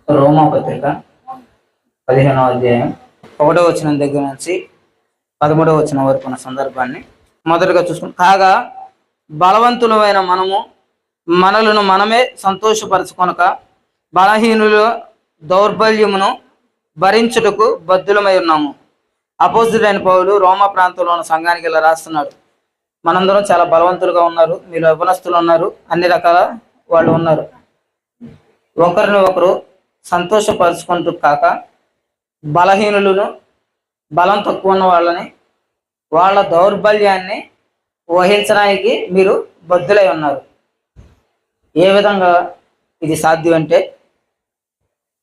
రోమా పత్రిక 15వ అధ్యాయం 1వ వచనం దగ్గర నుంచి 13వ వచనం వరకు ఉన్న సందర్భాన్ని మొదటగా చూసుకుంటాం. కాగా బలవంతులమైన మనము మనలను మనమే సంతోషపరచుకొనక బలహీనుల దౌర్బల్యమును భరించుటకు బద్ధులమై ఉన్నాము. అపోస్తుడైన పౌలు రోమా ప్రాంతంలో ఉన్న సంఘానికి ఇలా రాస్తున్నాడు. మనందరం చాలా బలవంతులుగా ఉన్నారు, మీరు యవ్వనస్తులు ఉన్నారు, అన్ని రకాల వాళ్ళు ఉన్నారు. ఒకరిని ఒకరు సంతోషపరుచుకుంటూ కాక బలహీనులను, బలం తక్కువ ఉన్న వాళ్ళని, వాళ్ళ దౌర్బల్యాన్ని వహించడానికి మీరు బద్ధులై ఉన్నారు. ఏ విధంగా ఇది సాధ్యం అంటే,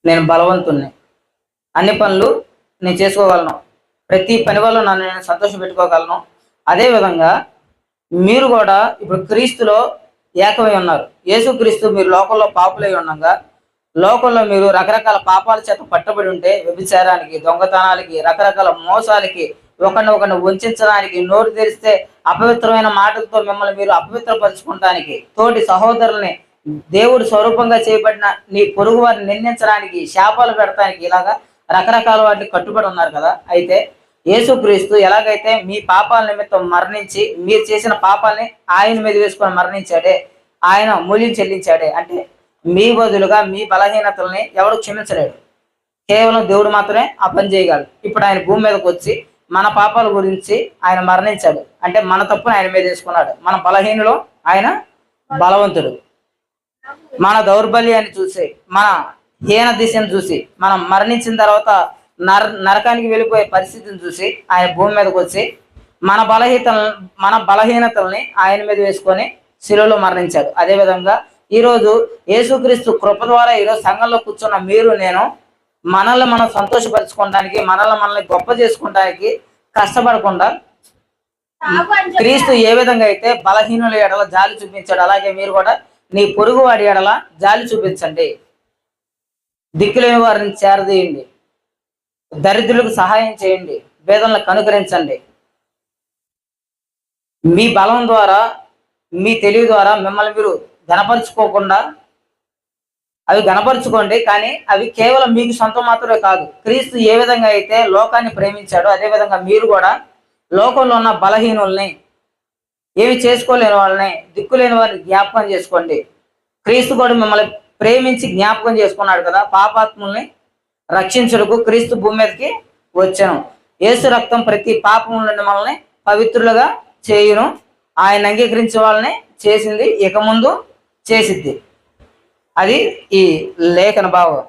నేను బలవంతుణ్ణి, అన్ని పనులు నేను చేసుకోగలను, ప్రతి పని వల్ల నన్ను నేను సంతోషం పెట్టుకోగలను. అదేవిధంగా మీరు కూడా ఇప్పుడు క్రీస్తులో ఏకమై ఉన్నారు. యేసుక్రీస్తు మీరు లోకంలో పాపులై ఉండగా, లోకంలో మీరు రకరకాల పాపాల చేత పట్టబడి ఉంటే, వ్యభిచారానికి, దొంగతనాలకి, రకరకాల మోసాలకి, ఒకరిని వంచడానికి, నోరు తెరిస్తే అపవిత్రమైన మాటలతో మిమ్మల్ని మీరు అపవిత్రపరచుకోవడానికి, తోటి సహోదరుల్ని దేవుడు స్వరూపంగా చేయబడిన నీ పొరుగు వారిని నిందించడానికి, శాపాలు పెడతానికి, ఇలాగా రకరకాల వాటికి కట్టుబడి ఉన్నారు కదా. అయితే యేసుక్రీస్తు ఎలాగైతే మీ పాపాల నిమిత్తం మరణించి, మీరు చేసిన పాపాలని ఆయన మీద వేసుకొని మరణించాడే, ఆయన మూల్యం చెల్లించాడే, అంటే మీ బదులుగా మీ బలహీనతల్ని ఎవడు క్షమించలేడు, కేవలం దేవుడు మాత్రమే ఆ పని చేయగలడు. ఇప్పుడు ఆయన భూమి మీదకి వచ్చి మన పాపాల గురించి ఆయన మరణించాడు, అంటే మన తప్పును ఆయన మీద వేసుకున్నాడు. మన బలహీనులో ఆయన బలవంతుడు. మన దౌర్బల్యాన్ని చూసి, మన హీన దిశను చూసి, మనం మరణించిన తర్వాత నరకానికి వెళ్ళిపోయే పరిస్థితిని చూసి ఆయన భూమి మీదకి వచ్చి మన బలహీనతల్ని ఆయన మీద వేసుకొని శిలువలో మరణించాడు. అదేవిధంగా ఈరోజు యేసుక్రీస్తు కృప ద్వారా ఈరోజు సంఘంలో కూర్చున్న మీరు నేను మనల్ని మనం సంతోషపరచుకోవడానికి, మనల్ని గొప్ప చేసుకోవడానికి కష్టపడకుండా, క్రీస్తు ఏ విధంగా అయితే బలహీనుల ఎడల జాలి చూపించాడు, అలాగే మీరు కూడా నీ పొరుగు వాడి ఎడల జాలి చూపించండి. దిక్కులేని వారిని చేరదీయండి, దరిద్రులకు సహాయం చేయండి, వేదనలకు కనుకరించండి. మీ బలం ద్వారా, మీ తెలివి ద్వారా మిమ్మల్ని మీరు గణపరుచుకోకుండా, అవి గణపరుచుకోండి, కానీ అవి కేవలం మీకు సొంతం మాత్రమే కాదు. క్రీస్తు ఏ విధంగా అయితే లోకాన్ని ప్రేమించాడో, అదేవిధంగా మీరు కూడా లోకంలో ఉన్న బలహీనుల్ని, ఏమి చేసుకోలేని వాళ్ళని, దిక్కులేని వారిని జ్ఞాపకం చేసుకోండి. క్రీస్తు కూడా మిమ్మల్ని ప్రేమించి జ్ఞాపకం చేసుకున్నాడు కదా. పాపాత్ముల్ని రక్షించుటకు క్రీస్తు భూమి మీదకి వచ్చాను. యేసు రక్తం ప్రతి పాపం నుండి మనల్ని పవిత్రులుగా చేయును. ఆయన అంగీకరించే వాళ్ళని చేసింది, ఇక ముందు చేసిద్ది. అది ఈ లేఖన భావం.